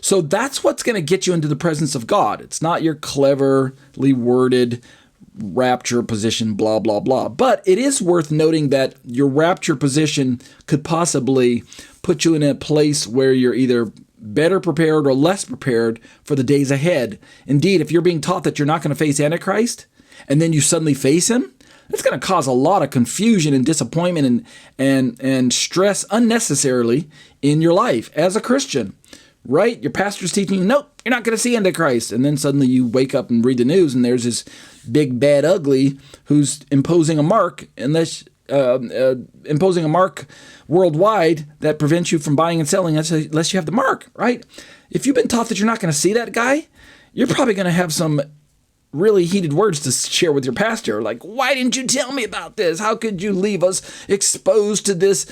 So that's what's going to get you into the presence of God. It's not your cleverly worded rapture position, blah, blah, blah. But it is worth noting that your rapture position could possibly put you in a place where you're either better prepared or less prepared for the days ahead. Indeed, if you're being taught that you're not going to face Antichrist, and then you suddenly face him, it's going to cause a lot of confusion and disappointment and stress unnecessarily in your life as a Christian, right? Your pastor's teaching you, nope, you're not going to see Antichrist. And then suddenly you wake up and read the news and there's this big, bad, ugly who's imposing a mark worldwide that prevents you from buying and selling unless you have the mark, right? If you've been taught that you're not going to see that guy, you're probably going to have some really heated words to share with your pastor. Like, why didn't you tell me about this? How could you leave us exposed to this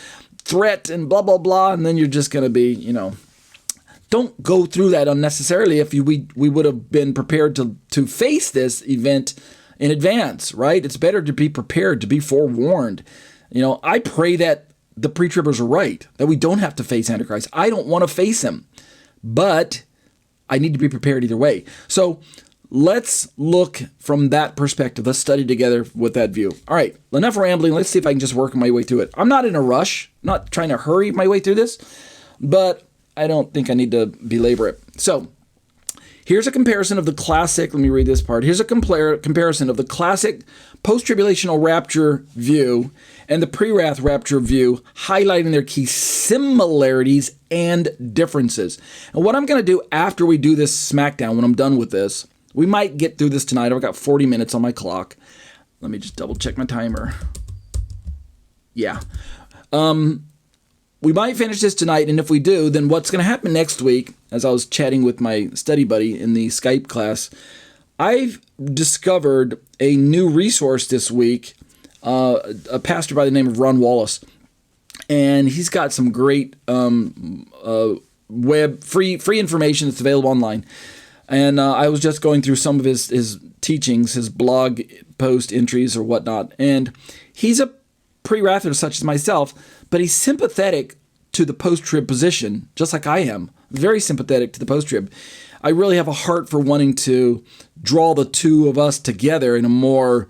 threat and blah, blah, blah? And then you're just going to be, don't go through that unnecessarily if we would have been prepared to face this event in advance, right? It's better to be prepared, to be forewarned. I pray that the pre-tribbers are right, that we don't have to face Antichrist. I don't want to face him, but I need to be prepared either way. So let's look from that perspective. Let's study together with that view. All right, enough rambling. Let's see if I can just work my way through it. I'm not in a rush, I'm not trying to hurry my way through this, but I don't think I need to belabor it. So here's a comparison of the classic, let me read this part. Here's a comparison of the classic post-tribulational rapture view and the pre-wrath rapture view, highlighting their key similarities and differences. And what I'm going to do after we do this smackdown, when I'm done with this, we might get through this tonight. I've got 40 minutes on my clock. Let me just double check my timer. Yeah. We might finish this tonight, and if we do, then what's going to happen next week, as I was chatting with my study buddy in the Skype class, I've discovered a new resource this week, a pastor by the name of Ron Wallace, and he's got some great web free information that's available online. And I was just going through some of his teachings, his blog post entries or whatnot. And he's a pre-wrather such as myself, but he's sympathetic to the post-trib position, just like I am. Very sympathetic to the post-trib. I really have a heart for wanting to draw the two of us together in a more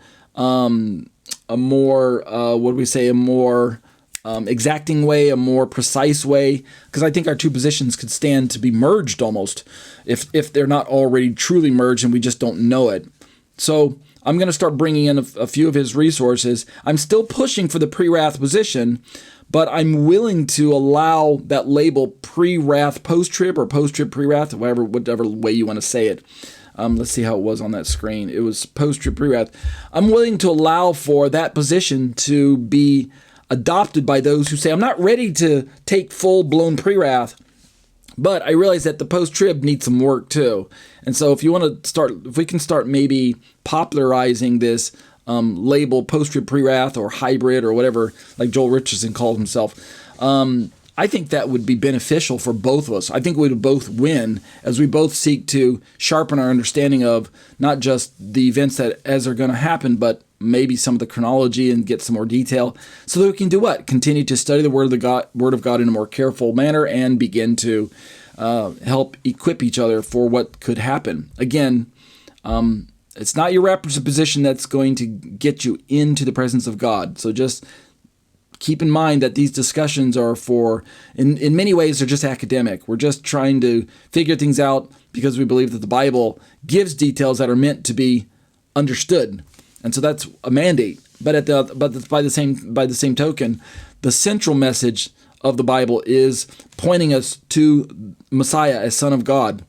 exacting way, a more precise way, because I think our two positions could stand to be merged almost, if they're not already truly merged and we just don't know it. So I'm going to start bringing in a few of his resources. I'm still pushing for the pre-wrath position, but I'm willing to allow that label pre-wrath post-trib or post-trib pre-wrath, whatever way you want to say it. Let's see how it was on that screen. It was post-trib pre-wrath. I'm willing to allow for that position to be adopted by those who say, I'm not ready to take full-blown pre-wrath, but I realize that the post-trib needs some work too. And so if we can start maybe popularizing this label post-trib pre-wrath or hybrid or whatever, like Joel Richardson called himself, I think that would be beneficial for both of us. I think we would both win as we both seek to sharpen our understanding of not just the events that as are going to happen, but maybe some of the chronology and get some more detail so that we can do what? Continue to study the Word of God in a more careful manner and begin to help equip each other for what could happen. Again, it's not your rapture position that's going to get you into the presence of God. So just keep in mind that these discussions are in many ways, they're just academic. We're just trying to figure things out because we believe that the Bible gives details that are meant to be understood. And so that's a mandate. But by the same token, the central message of the Bible is pointing us to Messiah as Son of God.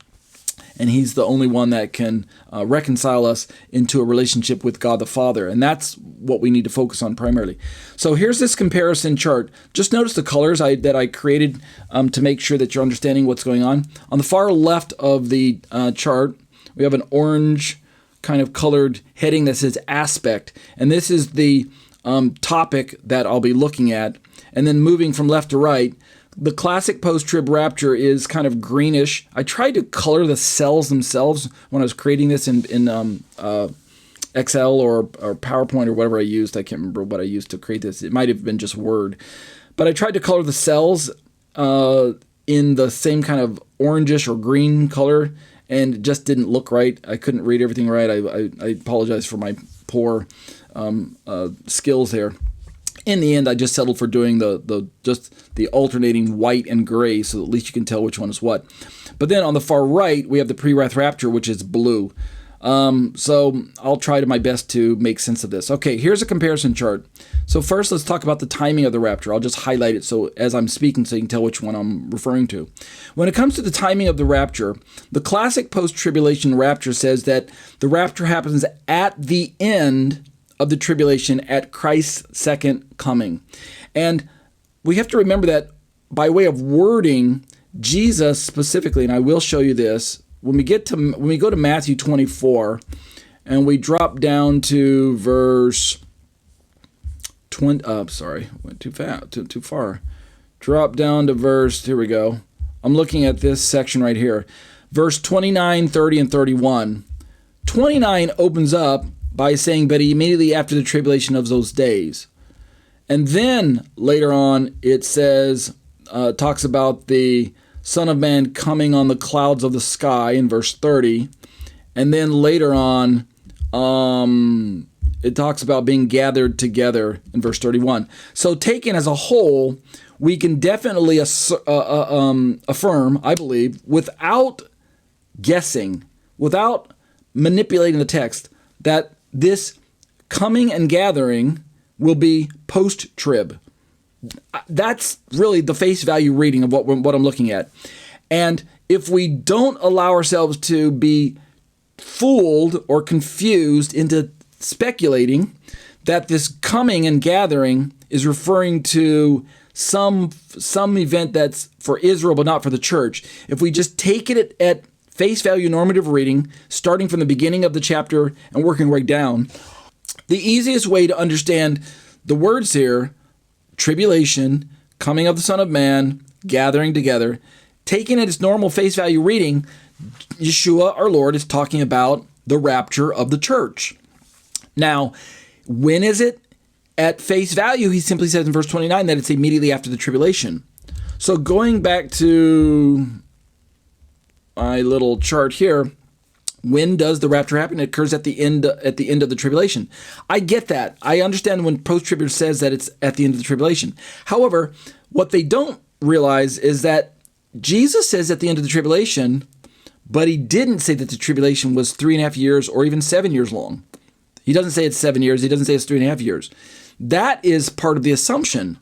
And he's the only one that can reconcile us into a relationship with God the Father. And that's what we need to focus on primarily. So here's this comparison chart. Just notice the colors that I created to make sure that you're understanding what's going on. On the far left of the chart, we have an orange kind of colored heading that says aspect. And this is the topic that I'll be looking at. And then moving from left to right, the classic post-trib rapture is kind of greenish. I tried to color the cells themselves when I was creating this in Excel or PowerPoint or whatever I used. I can't remember what I used to create this. It might have been just Word. But I tried to color the cells in the same kind of orangish or green color, and it just didn't look right. I couldn't read everything right. I apologize for my poor skills there. In the end, I just settled for doing the alternating white and gray, so at least you can tell which one is what. But then on the far right, we have the Prewrath Rapture, which is blue. So I'll try to my best to make sense of this. Okay, here's a comparison chart. So first, let's talk about the timing of the rapture. I'll just highlight it so as I'm speaking so you can tell which one I'm referring to. When it comes to the timing of the rapture, the classic post-tribulation rapture says that the rapture happens at the end of the tribulation at Christ's second coming. And we have to remember that by way of wording, Jesus specifically, and I will show you this, when we go to Matthew 24 and we drop down to verse 20, went too far. Drop down to verse, here we go. I'm looking at this section right here. Verse 29, 30, and 31. 29 opens up by saying, but immediately after the tribulation of those days. And then later on, it says, talks about the Son of Man coming on the clouds of the sky in verse 30. And then later on, it talks about being gathered together in verse 31. So taken as a whole, we can definitely affirm, I believe, without guessing, without manipulating the text, that this coming and gathering will be post-trib. That's really the face value reading of what I'm looking at. And if we don't allow ourselves to be fooled or confused into speculating that this coming and gathering is referring to some event that's for Israel but not for the church, if we just take it at face value normative reading, starting from the beginning of the chapter and working right down, the easiest way to understand the words here, tribulation, coming of the Son of Man, gathering together, taken at its normal face value reading, Yeshua, our Lord, is talking about the rapture of the church. Now, when is it? At face value, he simply says in verse 29 that it's immediately after the tribulation. So going back to my little chart here, when does the rapture happen? It occurs at the end of the tribulation. I get that. I understand when Posttrib says that it's at the end of the tribulation. However, what they don't realize is that Jesus says at the end of the tribulation, but he didn't say that the tribulation was 3.5 years or even 7 years long. He doesn't say it's 7 years. He doesn't say it's 3.5 years. That is part of the assumption.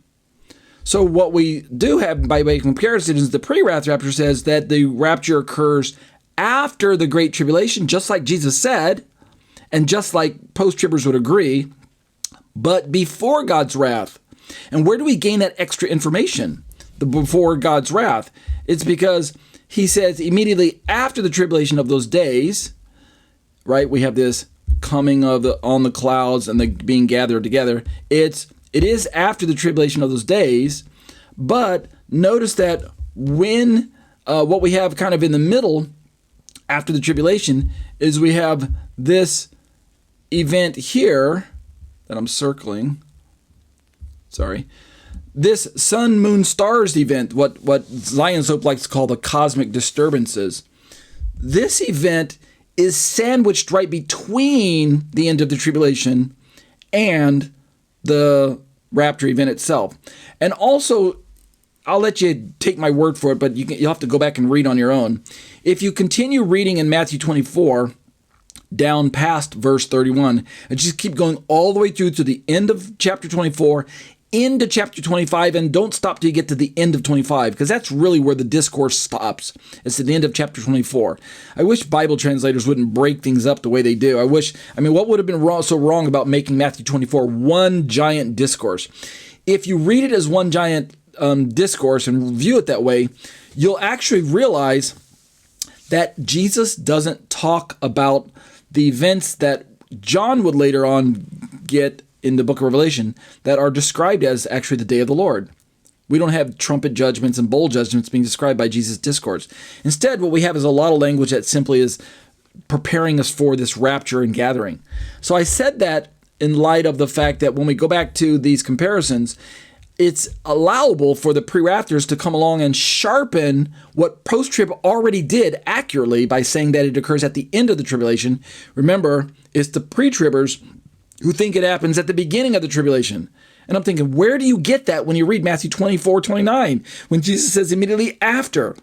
So what we do have by way of comparison is the Prewrath Rapture says that the rapture occurs after the Great Tribulation, just like Jesus said, and just like post-tribbers would agree, but before God's wrath. And where do we gain that extra information, the before God's wrath? It's because he says immediately after the tribulation of those days, right, we have this coming on the clouds and the being gathered together. It is after the tribulation of those days, but notice that when what we have kind of in the middle after the tribulation is we have this event here that I'm circling. Sorry. This sun, moon, stars event, what Zion Soap likes to call the cosmic disturbances. This event is sandwiched right between the end of the tribulation and the rapture event itself. And also, I'll let you take my word for it, but you'll have to go back and read on your own. If you continue reading in Matthew 24, down past verse 31, and just keep going all the way through to the end of chapter 24, into chapter 25, and don't stop till you get to the end of 25, because that's really where the discourse stops. It's at the end of chapter 24. I wish Bible translators wouldn't break things up the way they do. What would have been so wrong about making Matthew 24 one giant discourse? If you read it as one giant discourse and view it that way, you'll actually realize that Jesus doesn't talk about the events that John would later on get in the book of Revelation that are described as actually the day of the Lord. We don't have trumpet judgments and bowl judgments being described by Jesus' discourse. Instead, what we have is a lot of language that simply is preparing us for this rapture and gathering. So I said that in light of the fact that when we go back to these comparisons, it's allowable for the pre-raptors to come along and sharpen what post-trib already did accurately by saying that it occurs at the end of the tribulation. Remember, it's the pre-tribbers who think it happens at the beginning of the tribulation. And I'm thinking, where do you get that when you read Matthew 24:29, when Jesus says immediately after?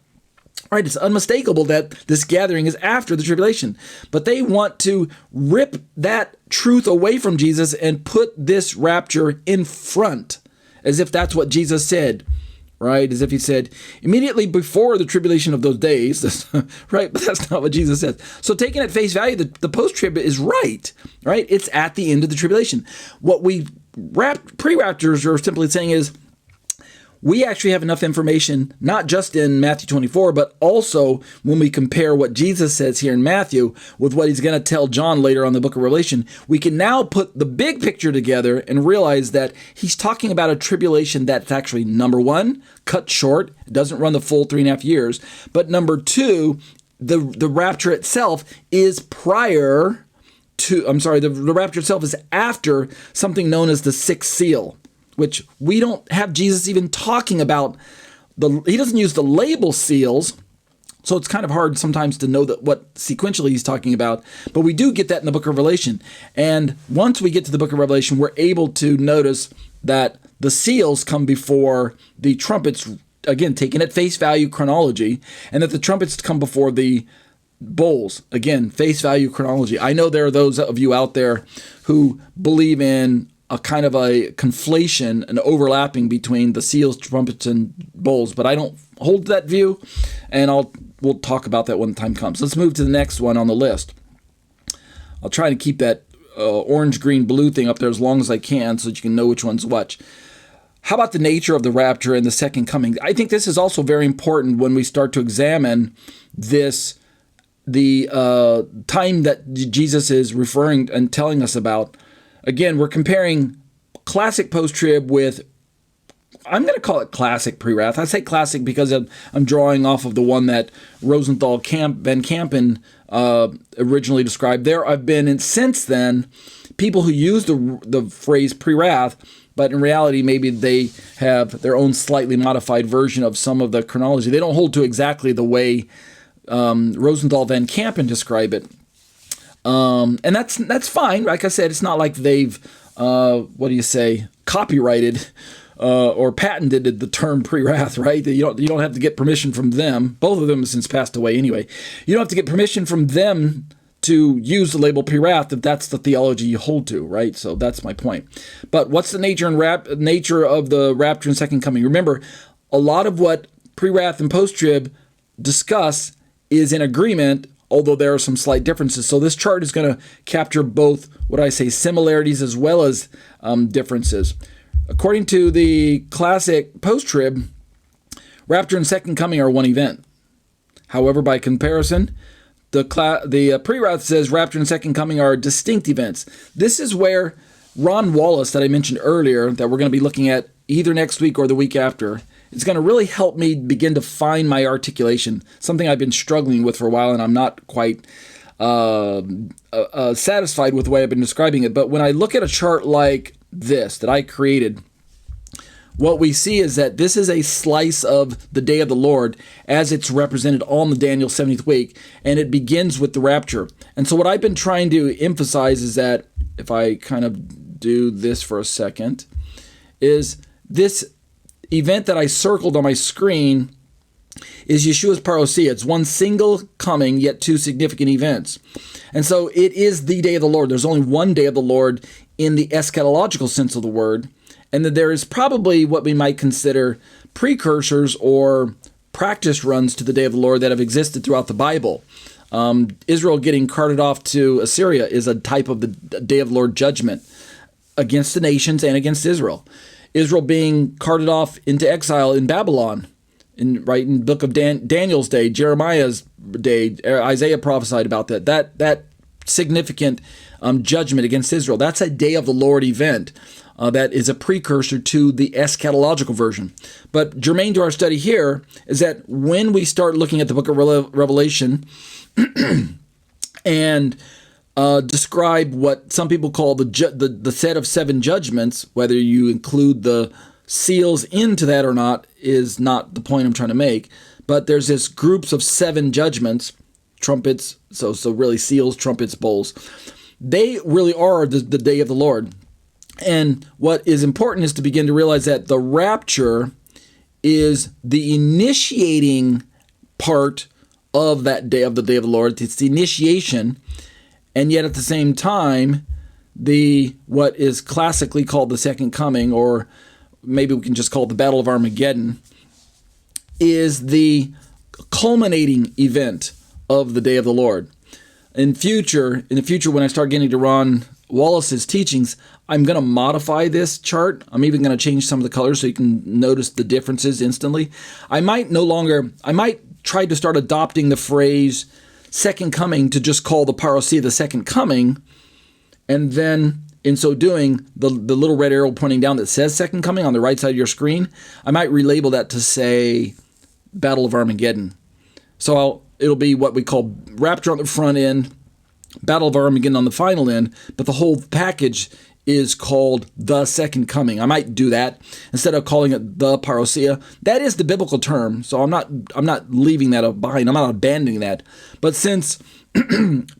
Right, it's unmistakable that this gathering is after the tribulation. But they want to rip that truth away from Jesus and put this rapture in front, as if that's what Jesus said, right? As if he said, immediately before the tribulation of those days, right? But that's not what Jesus said. So taking at face value, the post-trib is right? It's at the end of the tribulation. What we pre-raptors are simply saying is, we actually have enough information, not just in Matthew 24, but also when we compare what Jesus says here in Matthew with what he's going to tell John later on in the book of Revelation, we can now put the big picture together and realize that he's talking about a tribulation that's actually, number one, cut short. It doesn't run the full 3.5 years. But number two, the rapture itself is the rapture itself is after something known as the sixth seal, which we don't have Jesus even talking about. He doesn't use the label seals, so it's kind of hard sometimes to know that what sequentially he's talking about. But we do get that in the book of Revelation. And once we get to the book of Revelation, we're able to notice that the seals come before the trumpets, again, taken at face value chronology, and that the trumpets come before the bowls, again, face value chronology. I know there are those of you out there who believe in a kind of a conflation, an overlapping between the seals, trumpets, and bowls, but I don't hold that view, and we'll talk about that when the time comes. Let's move to the next one on the list. I'll try to keep that orange, green, blue thing up there as long as I can so that you can know which one's which. How about the nature of the rapture and the second coming? I think this is also very important when we start to examine this, the time that Jesus is referring and telling us about. Again, we're comparing classic post-trib with, I'm going to call it classic pre-wrath. I say classic because I'm drawing off of the one that Rosenthal Ben Kampen originally described. There have been, since then, people who use the phrase pre-wrath, but in reality, maybe they have their own slightly modified version of some of the chronology. They don't hold to exactly the way Rosenthal Ben Kampen describe it. And that's fine. Like I said, it's not like they've, copyrighted or patented the term pre-wrath, right? You don't have to get permission from them. Both of them have since passed away anyway. You don't have to get permission from them to use the label pre-wrath if that's the theology you hold to, right? So that's my point. But what's the nature of the rapture and second coming? Remember, a lot of what pre-wrath and post-trib discuss is in agreement, although there are some slight differences. So this chart is going to capture both, similarities as well as differences. According to the classic post-trib, rapture and second coming are one event. However, by comparison, the pre-wrath says rapture and second coming are distinct events. This is where Ron Wallace, that I mentioned earlier, that we're going to be looking at either next week or the week after, it's going to really help me begin to find my articulation, something I've been struggling with for a while, and I'm not quite satisfied with the way I've been describing it. But when I look at a chart like this that I created, what we see is that this is a slice of the day of the Lord as it's represented on the Daniel 70th week, and it begins with the rapture. And so what I've been trying to emphasize is that, if I kind of do this for a second, is this event that I circled on my screen is Yeshua's parousia. It's one single coming, yet two significant events. And so it is the day of the Lord. There's only one day of the Lord in the eschatological sense of the word, and that there is probably what we might consider precursors or practice runs to the day of the Lord that have existed throughout the Bible. Israel getting carted off to Assyria is a type of the day of the Lord judgment against the nations and against Israel. Israel being carted off into exile in Babylon, in the book of Daniel's day, Jeremiah's day, Isaiah prophesied about that. That significant judgment against Israel. That's a day of the Lord event that is a precursor to the eschatological version. But germane to our study here is that when we start looking at the book of Revelation and describe what some people call the set of seven judgments, whether you include the seals into that or not is not the point I'm trying to make. But there's this groups of 7 judgments, trumpets, so really seals, trumpets, bowls. They really are the day of the Lord. And what is important is to begin to realize that the rapture is the initiating part of that day, of the day of the Lord. It's the initiation, and yet at the same time, what is classically called the second coming, or maybe we can just call it the Battle of Armageddon, is the culminating event of the day of the Lord. In the future, when I start getting to Ron Wallace's teachings, I'm going to modify this chart. I'm even going to change some of the colors so you can notice the differences instantly. I might try to start adopting the phrase second coming to just call the parousia the second coming, and then in so doing, the little red arrow pointing down that says second coming on the right side of your screen, I might relabel that to say Battle of Armageddon. So it'll be what we call rapture on the front end, Battle of Armageddon on the final end, but the whole package is called the second coming. I might do that instead of calling it the parousia. That is the biblical term, so I'm not leaving that behind. I'm not abandoning that. But since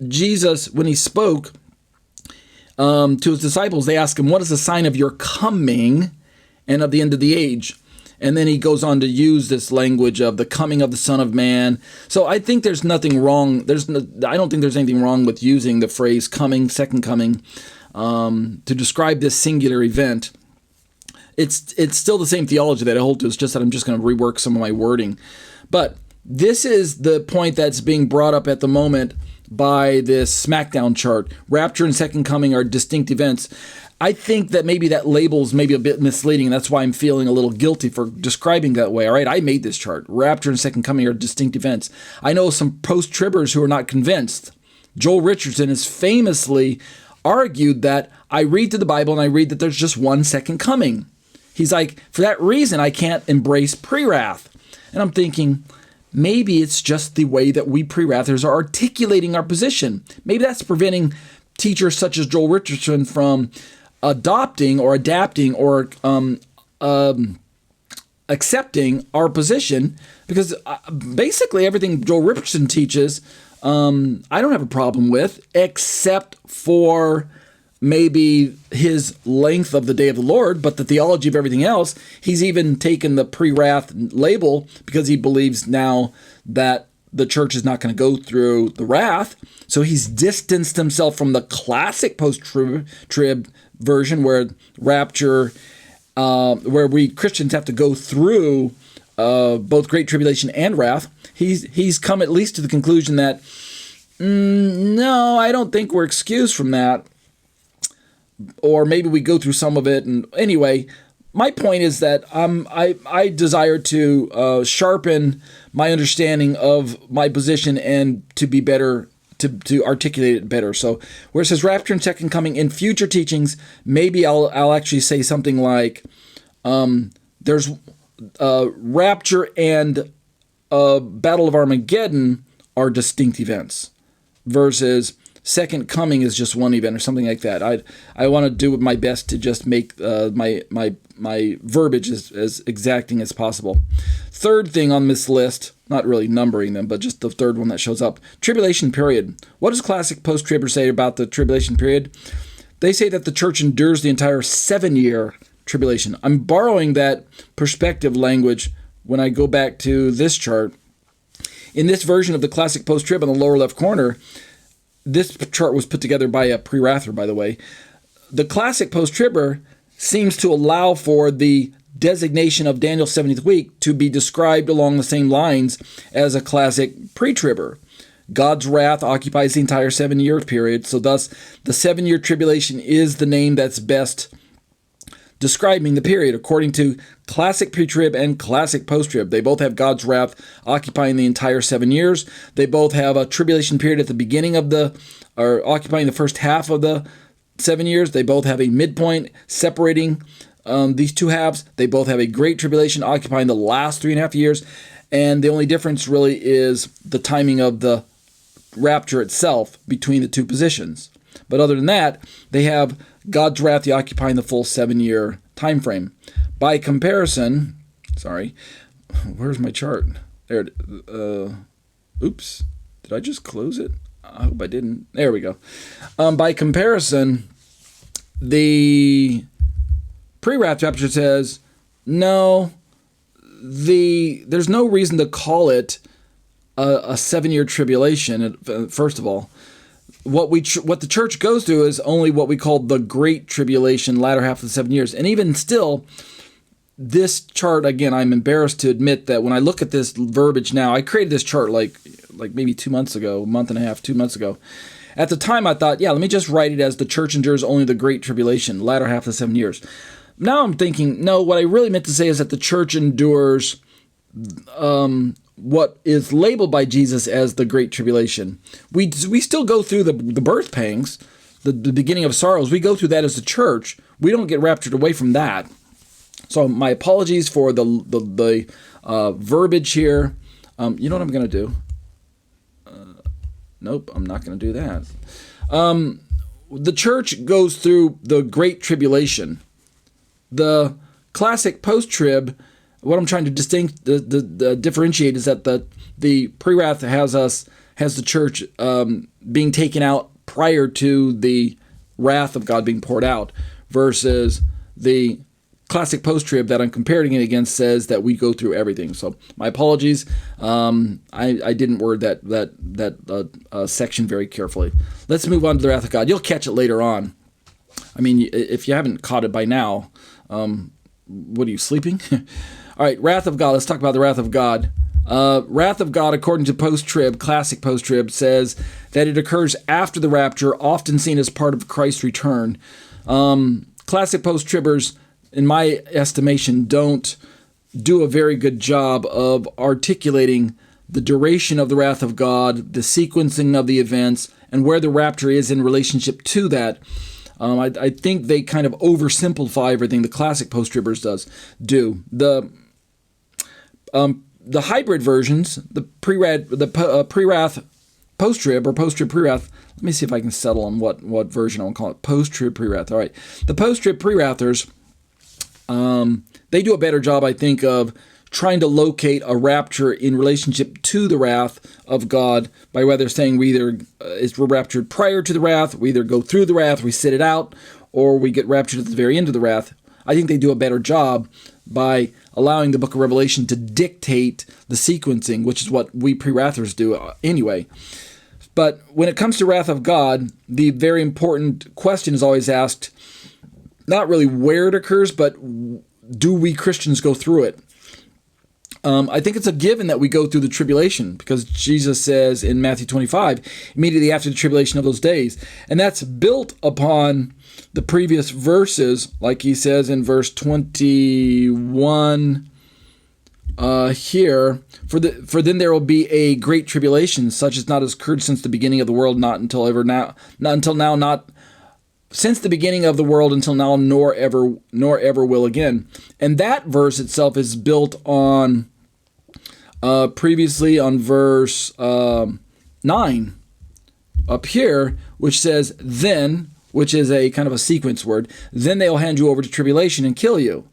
Jesus, when he spoke to his disciples, they asked him, "What is the sign of your coming and of the end of the age?" And then he goes on to use this language of the coming of the Son of Man. So I think there's nothing wrong. I don't think there's anything wrong with using the phrase coming, second coming, to describe this singular event. It's still the same theology that I hold to. It's just that I'm just going to rework some of my wording. But this is the point that's being brought up at the moment by this Smackdown chart. Rapture and second coming are distinct events. I think that maybe that label's maybe a bit misleading, and that's why I'm feeling a little guilty for describing that way. All right, I made this chart. Rapture and second coming are distinct events. I know some post-tribbers who are not convinced. Joel Richardson has famously argued that I read through the Bible and I read that there's just one second coming. He's like, for that reason, I can't embrace Prewrath. And I'm thinking, maybe it's just the way that we Prewrathers are articulating our position. Maybe that's preventing teachers such as Joel Richardson from adopting or adapting or accepting our position, because basically everything Joel Richardson teaches, I don't have a problem with, except for maybe his length of the day of the Lord, but the theology of everything else. He's even taken the pre-wrath label because he believes now that the church is not going to go through the wrath. So he's distanced himself from the classic post-trib version where rapture, where we Christians have to go through both great tribulation and wrath. He's come at least to the conclusion that, no, I don't think we're excused from that. Or maybe we go through some of it. And anyway, my point is that I desire to sharpen my understanding of my position and to be better, to articulate it better. So where it says rapture and second coming in future teachings, maybe I'll actually say something like there's rapture and Battle of Armageddon are distinct events versus second coming is just one event or something like that. I want to do my best to just make my verbiage as exacting as possible. Third thing on this list, not really numbering them, but just the third one that shows up, tribulation period. What does classic post-tribber say about the tribulation period? They say that the church endures the entire 7-year tribulation. I'm borrowing that perspective language when I go back to this chart. In this version of the classic post-trib in the lower left corner, this chart was put together by a pre-wrather, by the way. The classic post-tribber seems to allow for the designation of Daniel's 70th week to be described along the same lines as a classic pre-tribber. God's wrath occupies the entire 7-year period, so thus the 7-year tribulation is the name that's best describing the period, according to classic pre-trib and classic post-trib. They both have God's wrath occupying the entire 7 years. They both have a tribulation period at the beginning of or occupying the first half of the 7 years. They both have a midpoint separating these two halves. They both have a great tribulation occupying the last 3.5 years. And the only difference really is the timing of the rapture itself between the two positions. But other than that, they have God's wrath occupying the full 7-year time frame. By comparison, sorry, where's my chart? There. Oops, did I just close it? I hope I didn't. There we go. By comparison, the Prewrath Rapture says, no, there's no reason to call it a 7-year tribulation. First of all, what the church goes through is only what we call the Great Tribulation, latter half of the 7 years. And even still, this chart, again, I'm embarrassed to admit that when I look at this verbiage now, I created this chart like maybe 2 months ago, a month and a half, 2 months ago. At the time, I thought, yeah, let me just write it as the church endures only the Great Tribulation, latter half of the 7 years. Now I'm thinking, no, what I really meant to say is that the church endures what is labeled by Jesus as the Great Tribulation. We still go through the birth pangs, the beginning of sorrows. We go through that as the church. We don't get raptured away from that. So my apologies for the verbiage here. You know what I'm going to do? Nope, I'm not going to do that. The church goes through the Great Tribulation. The classic post-trib, what I'm trying to differentiate is that the Prewrath has the church being taken out prior to the wrath of God being poured out, versus the classic post-trib that I'm comparing it against says that we go through everything. So my apologies. I didn't word that section very carefully. Let's move on to the wrath of God. You'll catch it later on. I mean, if you haven't caught it by now, what are you, sleeping? All right, wrath of God. Let's talk about the wrath of God. Wrath of God, according to post-trib, classic post-trib, says that it occurs after the rapture, often seen as part of Christ's return. Classic post-tribbers, in my estimation, don't do a very good job of articulating the duration of the wrath of God, the sequencing of the events, and where the rapture is in relationship to that. I think they kind of oversimplify everything the classic post-tribbers do. The hybrid versions, the Prewrath post-trib or post-trib Prewrath. Let me see if I can settle on what version I want to call it. Post-trib Prewrath. All right, the post-trib Prewrathers, they do a better job, I think, of trying to locate a rapture in relationship to the wrath of God by whether saying we're raptured prior to the wrath, we either go through the wrath, we sit it out, or we get raptured at the very end of the wrath. I think they do a better job by allowing the book of Revelation to dictate the sequencing, which is what we Prewrathers do anyway. But when it comes to wrath of God, the very important question is always asked, not really where it occurs, but do we Christians go through it? I think it's a given that we go through the tribulation, because Jesus says in Matthew 25, immediately after the tribulation of those days. And that's built upon the previous verses, like he says in verse 21 here, for then there will be a great tribulation, such as not has occurred since the beginning of the world, since the beginning of the world until now, nor ever will again. And that verse itself is built on previously on verse 9 up here, which says, then, which is a kind of a sequence word, then they'll hand you over to tribulation and kill you.